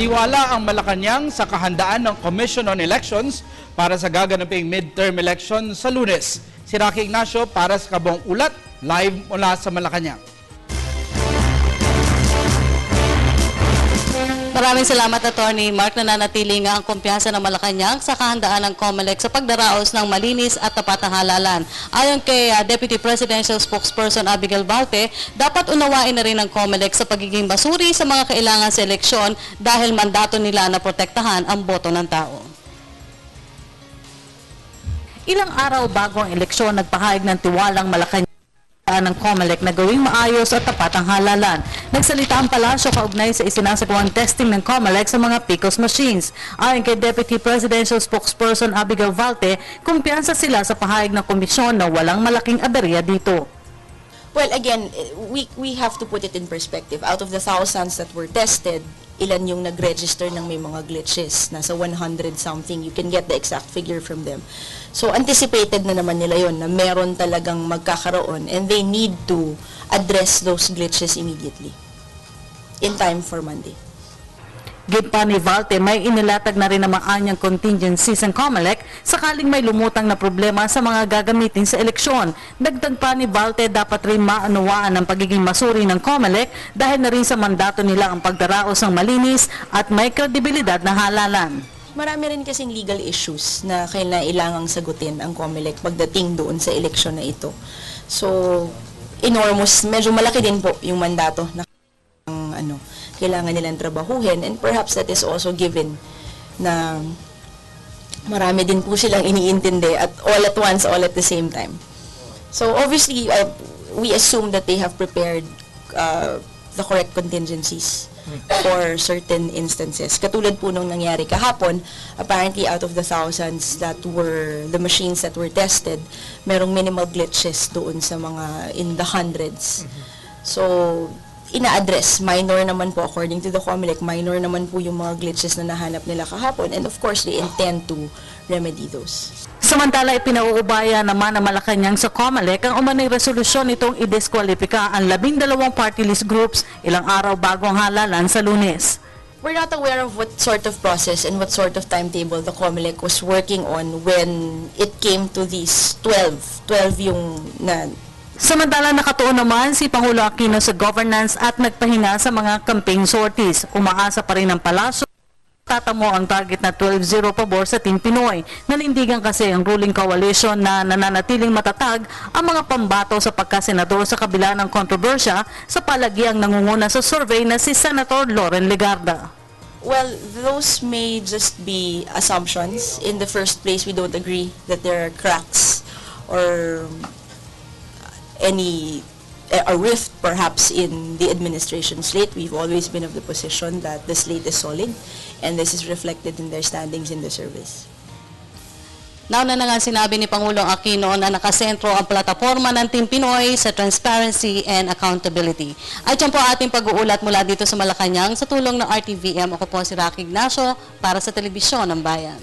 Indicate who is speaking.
Speaker 1: Tiwala ang Malacanang sa kahandaan ng Commission on Elections para sa gaganaping midterm election sa Lunes. Si Rocky Ignacio para sa Kabuang Ulat, live mula sa Malacanang.
Speaker 2: Maraming salamat, Atty. Mark. Nananatili nga ang kumpiyansa ng Malacanang sa kahandaan ng COMELEC sa pagdaraos ng malinis at tapat na halalan. Ayon kay Deputy Presidential Spokesperson Abigail Valte, dapat unawain na rin ng COMELEC sa pagiging basuri sa mga kailangan sa eleksyon dahil mandato nila na protektahan ang boto ng tao. Ilang araw bago ang eleksyon, nagpahayag ng tiwalang Malacanang ng COMELEC na gawing maayos at tapat ang halalan. Nagsalita ang palasyo kaugnay sa isinasagawang testing ng COMELEC sa mga PICOS machines. Ayon kay Deputy Presidential Spokesperson Abigail Valte, kumpiyansa sila sa pahayag ng komisyon na walang malaking aberya dito.
Speaker 3: Well, again, we have to put it in perspective. Out of the thousands that were tested, ilan yung nag-register ng may mga glitches. Nasa 100 something. You can get the exact figure from them. So, anticipated na naman nila yon na meron talagang magkakaroon and they need to address those glitches immediately in time for Monday.
Speaker 2: Gid pa ni Valte, may inilatag na rin ang mga anyang contingencies ng COMELEC sakaling may lumutang na problema sa mga gagamitin sa eleksyon. Dagdag pa ni Valte, dapat rin maunawaan ang pagiging masuri ng COMELEC dahil na rin sa mandato nila ang pagdaraos ng malinis at may kredibilidad na halalan.
Speaker 3: Marami rin kasing legal issues na kailangang sagutin ang COMELEC pagdating doon sa eleksyon na ito. So, enormous, medyo malaki din po yung mandato na kailangan nilang trabahuhin, and perhaps that is also given na marami din po silang iniintindi at all at once, all at the same time. So obviously, we assume that they have prepared the correct contingencies for certain instances. Katulad po nung nangyari kahapon, apparently out of the thousands that were, the machines that were tested, merong minimal glitches doon sa mga in the hundreds. So, ina-address, minor naman po according to the COMELEC, minor naman po yung mga glitches na nahanap nila kahapon, and of course they intend to remedy those.
Speaker 2: Samantala, ipinauubaya naman ng Malacanang sa COMELEC ang umanay resolusyon nitong idiskwalipika ang 12 party list groups ilang araw bago ang halalan sa Lunes.
Speaker 3: We're not aware of what sort of process and what sort of timetable the COMELEC was working on when it came to these 12 yung na.
Speaker 2: Samantala, nakatuon naman si Pangulo Aquino sa governance at nagpahinga sa mga campaign sorties. Umaasa pa rin ang palasyo. Tatamo ang target na 12-0 pabor sa Team Pinoy. Nanindigan kasi ang ruling coalition na nananatiling matatag ang mga pambato sa pagkasenador sa kabila ng kontrobersya sa palagiang nangunguna sa survey na si Senator Loren Legarda.
Speaker 3: Well, those may just be assumptions. In the first place, we don't agree that there are cracks or a rift perhaps in the administration slate. We've always been of the position that the slate is solid, and this is reflected in their standings in the service.
Speaker 2: Nauna na nga sinabi ni Pangulong Aquino na nakasentro ang plataforma ng Team Pinoy sa transparency and accountability. At yan po ating pag-uulat mula dito sa Malacanang sa tulong ng RTVM. Ako po si Rocky Ignacio para sa Telebisyon ng Bayan.